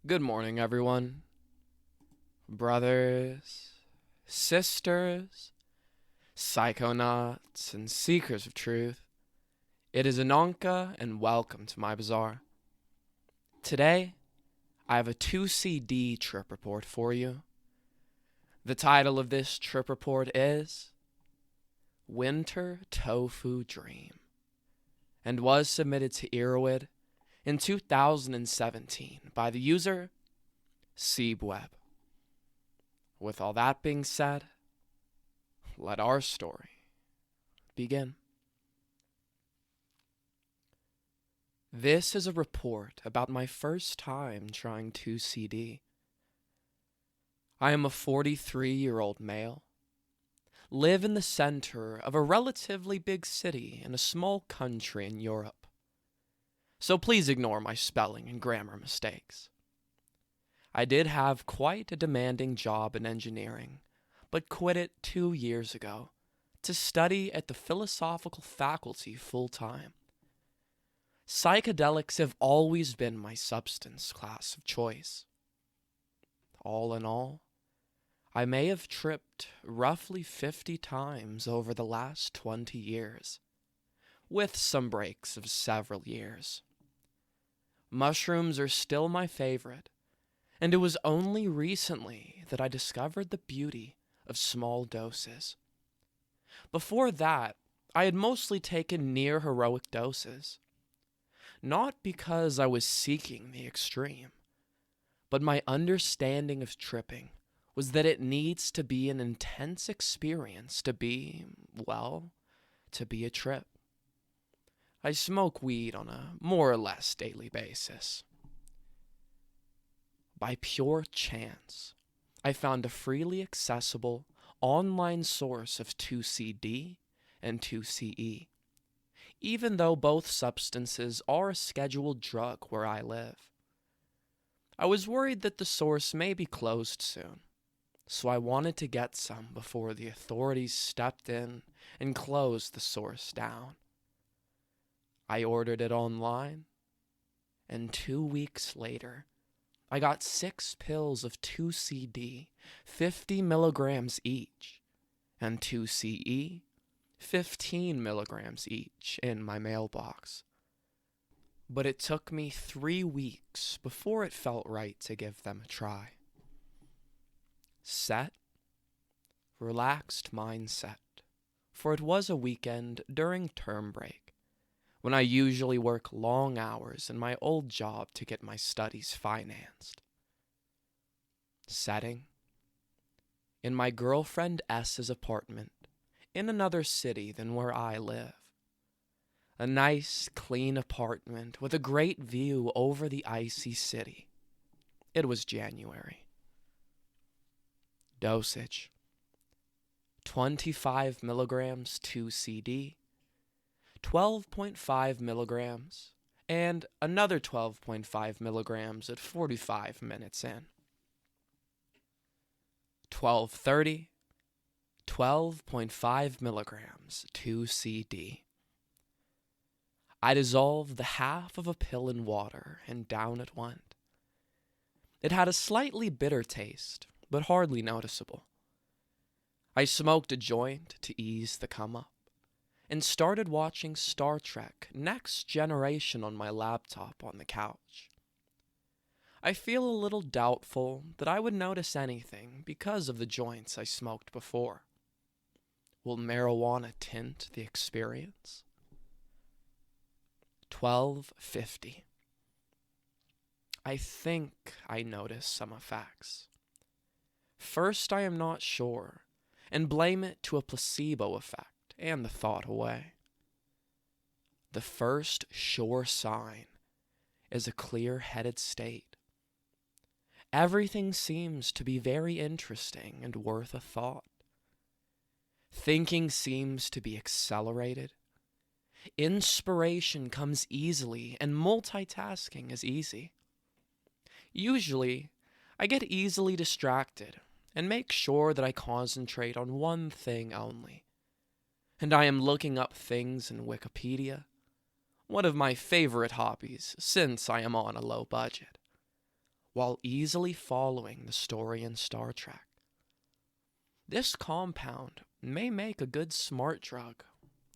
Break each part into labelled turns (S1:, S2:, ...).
S1: Good morning, everyone. Brothers, sisters, psychonauts, and seekers of truth. It is Ananka, and welcome to my bazaar. Today, I have a 2C-D trip report for you. The title of this trip report is Winter Tofu Dream, and was submitted to Erowid in 2017 by the user Seebweb. With all that being said, let our story begin. This is a report about my first time trying 2C-D. I am a 43-year-old male, live in the center of a relatively big city in a small country in Europe. So please ignore my spelling and grammar mistakes. I did have quite a demanding job in engineering, but quit it 2 years ago to study at the philosophical faculty full-time. Psychedelics have always been my substance class of choice. All in all, I may have tripped roughly 50 times over the last 20 years, with some breaks of several years. Mushrooms are still my favorite, and it was only recently that I discovered the beauty of small doses. Before that, I had mostly taken near heroic doses. Not because I was seeking the extreme, but my understanding of tripping was that it needs to be an intense experience to be a trip. I smoke weed on a more or less daily basis. By pure chance, I found a freely accessible online source of 2C-D and 2CE, even though both substances are a scheduled drug where I live. I was worried that the source may be closed soon, so I wanted to get some before the authorities stepped in and closed the source down. I ordered it online, and 2 weeks later, I got 6 pills of 2C-D, 50 milligrams each, and 2CE, 15 milligrams each, in my mailbox. But it took me 3 weeks before it felt right to give them a try. Set, relaxed mindset, for it was a weekend during term break, when I usually work long hours in my old job to get my studies financed. Setting, in my girlfriend S's apartment, in another city than where I live. A nice, clean apartment with a great view over the icy city. It was January. Dosage: 25 milligrams 2C-D, 12.5 milligrams, and another 12.5 milligrams at 45 minutes in. 12:30, 12.5 milligrams 2C-D. I dissolved the half of a pill in water, and down it went. It had a slightly bitter taste, but hardly noticeable. I smoked a joint to ease the come-up, and started watching Star Trek Next Generation on my laptop on the couch. I feel a little doubtful that I would notice anything because of the joints I smoked before. Will marijuana tint the experience? 12:50. I think I notice some effects. First, I am not sure, and blame it to a placebo effect and the thought away. The first sure sign is a clear-headed state. Everything seems to be very interesting and worth a thought. Thinking seems to be accelerated. Inspiration comes easily, and multitasking is easy. Usually, I get easily distracted and make sure that I concentrate on one thing only. And I am looking up things in Wikipedia, one of my favorite hobbies since I am on a low budget. while easily following the story in Star Trek. This compound may make a good smart drug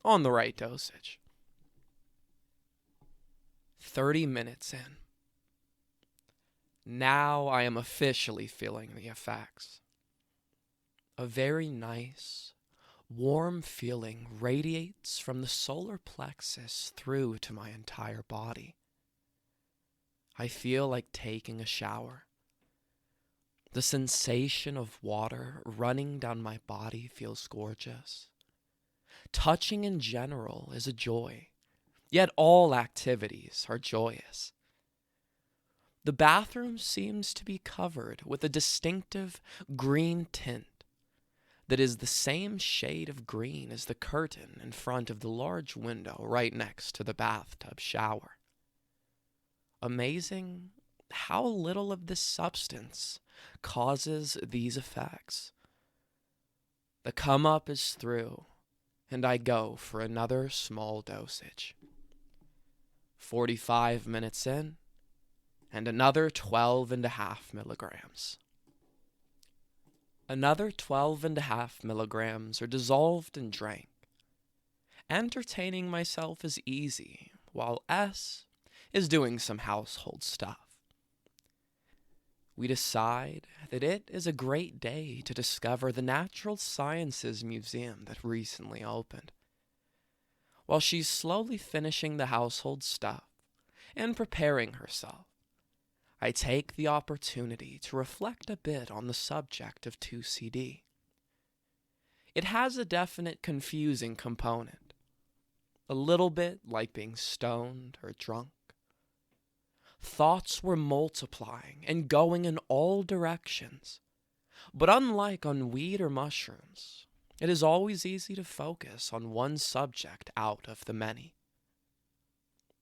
S1: on the right dosage. 30 minutes in. Now I am officially feeling the effects. A very nice, warm feeling radiates from the solar plexus through to my entire body. I feel like taking a shower. The sensation of water running down my body feels gorgeous. Touching in general is a joy, yet all activities are joyous. The bathroom seems to be covered with a distinctive green tint that is the same shade of green as the curtain in front of the large window right next to the bathtub shower. Amazing how little of this substance causes these effects. The come up is through, and I go for another small dosage. 45 minutes in, and another 12.5 milligrams. Another 12.5 milligrams are dissolved and drank. Entertaining myself is easy, while S is doing some household stuff. We decide that it is a great day to discover the Natural Sciences Museum that recently opened. While she's slowly finishing the household stuff and preparing herself, I take the opportunity to reflect a bit on the subject of 2C-D. It has a definite confusing component, a little bit like being stoned or drunk. Thoughts were multiplying and going in all directions, but unlike on weed or mushrooms, it is always easy to focus on one subject out of the many.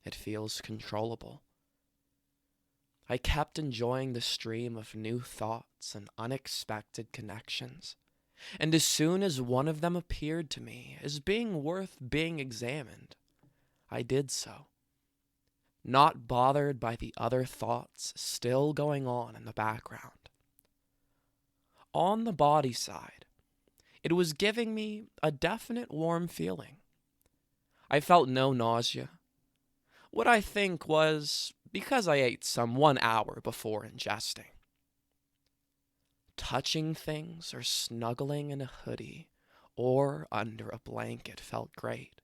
S1: It feels controllable. I kept enjoying the stream of new thoughts and unexpected connections, and as soon as one of them appeared to me as being worth being examined, I did so, not bothered by the other thoughts still going on in the background. On the body side, it was giving me a definite warm feeling. I felt no nausea. What I think was because I ate some 1 hour before ingesting. Touching things or snuggling in a hoodie or under a blanket felt great.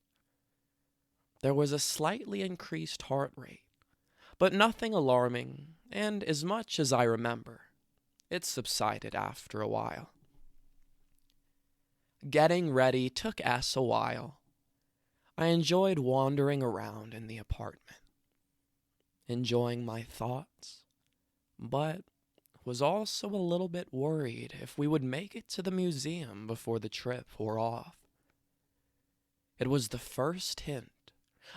S1: There was a slightly increased heart rate, but nothing alarming, and as much as I remember, it subsided after a while. Getting ready took S a while. I enjoyed wandering around in the apartment, enjoying my thoughts, but was also a little bit worried if we would make it to the museum before the trip wore off. It was the first hint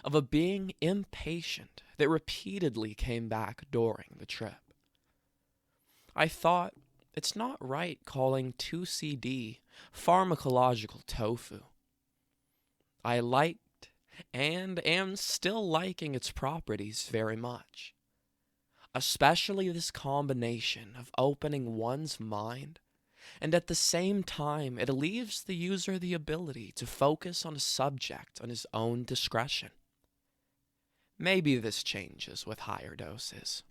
S1: of a being impatient that repeatedly came back during the trip. I thought it's not right calling 2C-D pharmacological tofu. I liked and am still liking its properties very much, especially this combination of opening one's mind and at the same time it leaves the user the ability to focus on a subject on his own discretion. Maybe this changes with higher doses.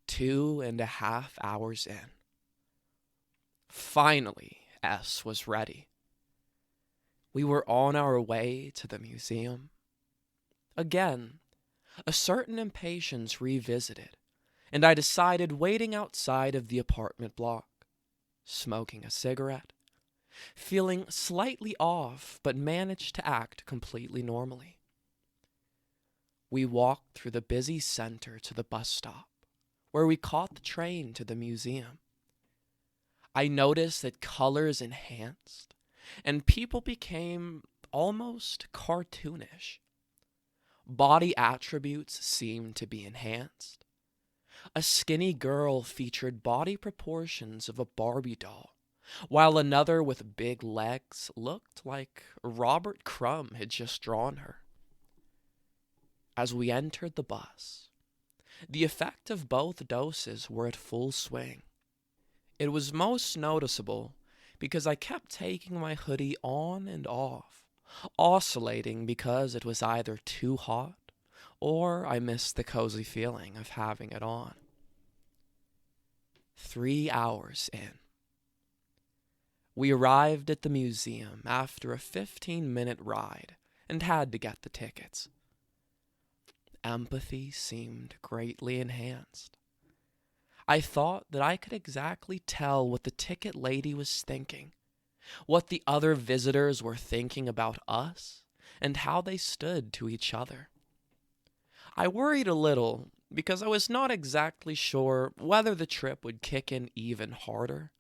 S1: 2.5 hours in. Finally, S was ready. We were on our way to the museum. Again, a certain impatience revisited, and I decided waiting outside of the apartment block, smoking a cigarette, feeling slightly off but managed to act completely normally. We walked through the busy center to the bus stop, where we caught the train to the museum. I noticed that colors enhanced, and people became almost cartoonish. Body attributes seemed to be enhanced. A skinny girl featured body proportions of a Barbie doll, while another with big legs looked like Robert Crumb had just drawn her. As we entered the bus, The effect of both doses were at full swing. It was most noticeable because I kept taking my hoodie on and off, oscillating because it was either too hot or I missed the cozy feeling of having it on. 3 hours in. We arrived at the museum after a 15-minute ride and had to get the tickets. Empathy seemed greatly enhanced. I thought that I could exactly tell what the ticket lady was thinking, what the other visitors were thinking about us, and how they stood to each other. I worried a little because I was not exactly sure whether the trip would kick in even harder,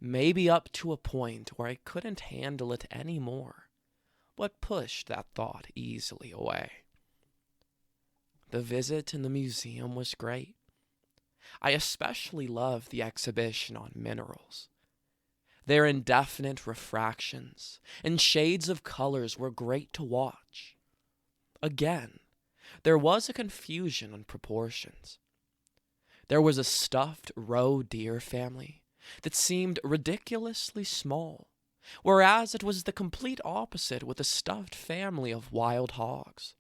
S1: maybe up to a point where I couldn't handle it anymore, but pushed that thought easily away. The visit in the museum was great. I especially loved the exhibition on minerals. Their indefinite refractions and shades of colors were great to watch. Again, there was a confusion on proportions. There was a stuffed roe deer family that seemed ridiculously small, whereas it was the complete opposite with a stuffed family of wild hogs.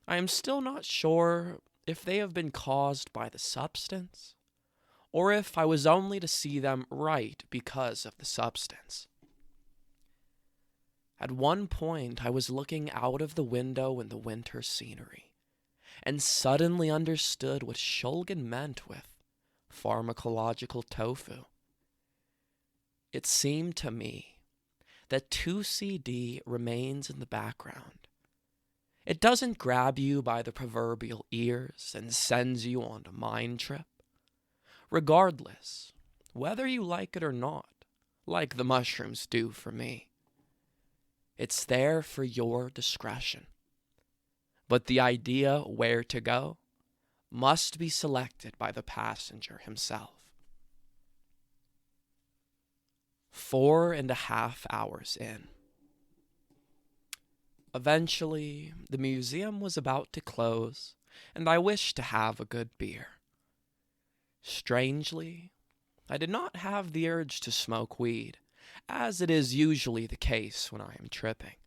S1: I am still not sure if they have been caused by the substance, or if I was only to see them right because of the substance. At one point, I was looking out of the window in the winter scenery, and suddenly understood what Shulgin meant with pharmacological tofu. It seemed to me that 2C-D remains in the background. It doesn't grab you by the proverbial ears and sends you on a mind trip. Regardless, whether you like it or not, like the mushrooms do for me, it's there for your discretion. But the idea where to go must be selected by the passenger himself. 4.5 hours in. Eventually, the museum was about to close, and I wished to have a good beer. Strangely, I did not have the urge to smoke weed, as it is usually the case when I am tripping.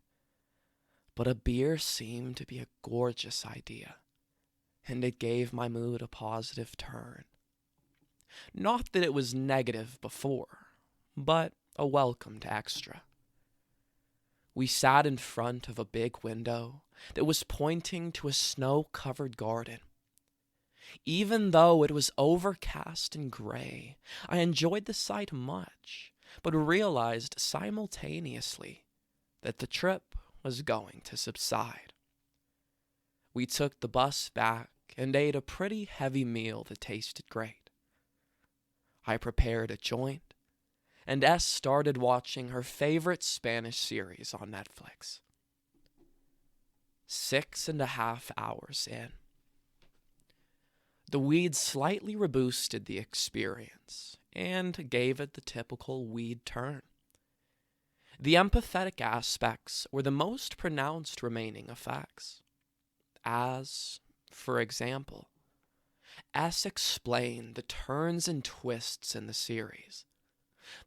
S1: But a beer seemed to be a gorgeous idea, and it gave my mood a positive turn. Not that it was negative before, but a welcomed extra. We sat in front of a big window that was pointing to a snow-covered garden. Even though it was overcast and gray, I enjoyed the sight much, but realized simultaneously that the trip was going to subside. We took the bus back and ate a pretty heavy meal that tasted great. I prepared a joint, and S started watching her favorite Spanish series on Netflix. 6.5 hours in. The weed slightly reboosted the experience and gave it the typical weed turn. The empathetic aspects were the most pronounced remaining effects. As, for example, S explained the turns and twists in the series.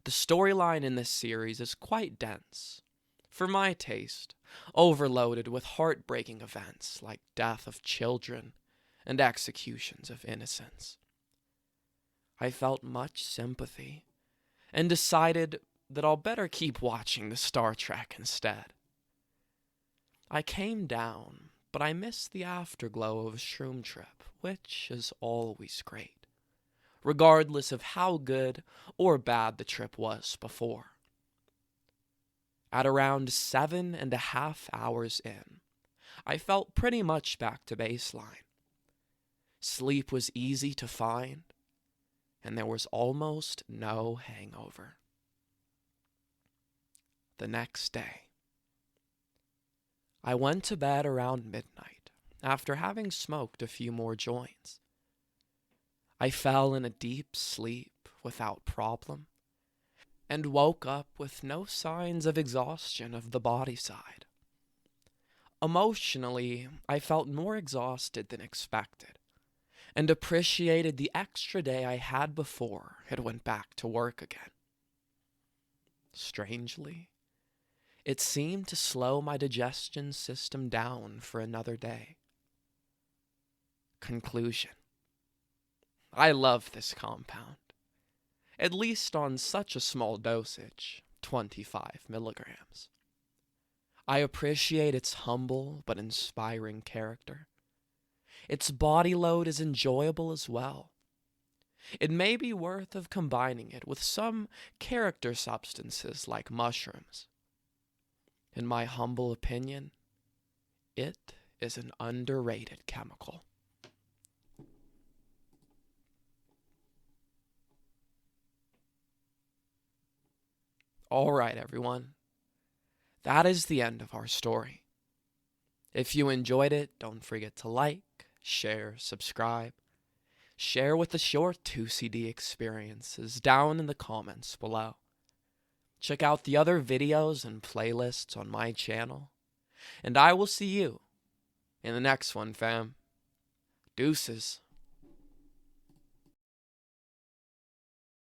S1: The storyline in this series is quite dense, for my taste, overloaded with heartbreaking events like death of children and executions of innocents. I felt much sympathy and decided that I'll better keep watching the Star Trek instead. I came down, but I missed the afterglow of a shroom trip, which is always great, regardless of how good or bad the trip was before. At around 7.5 hours in, I felt pretty much back to baseline. Sleep was easy to find, and there was almost no hangover. The next day, I went to bed around midnight after having smoked a few more joints. I fell in a deep sleep without problem, and woke up with no signs of exhaustion of the body side. Emotionally, I felt more exhausted than expected, and appreciated the extra day I had before it went back to work again. Strangely, it seemed to slow my digestion system down for another day. Conclusion: I love this compound, at least on such a small dosage, 25 milligrams. I appreciate its humble but inspiring character. Its body load is enjoyable as well. It may be worth of combining it with some character substances like mushrooms. In my humble opinion, it is an underrated chemical. All right, everyone. That is the end of our story. If you enjoyed it, don't forget to like, share, subscribe. Share with the short 2C-D experiences down in the comments below. Check out the other videos and playlists on my channel. And I will see you in the next one, fam. Deuces.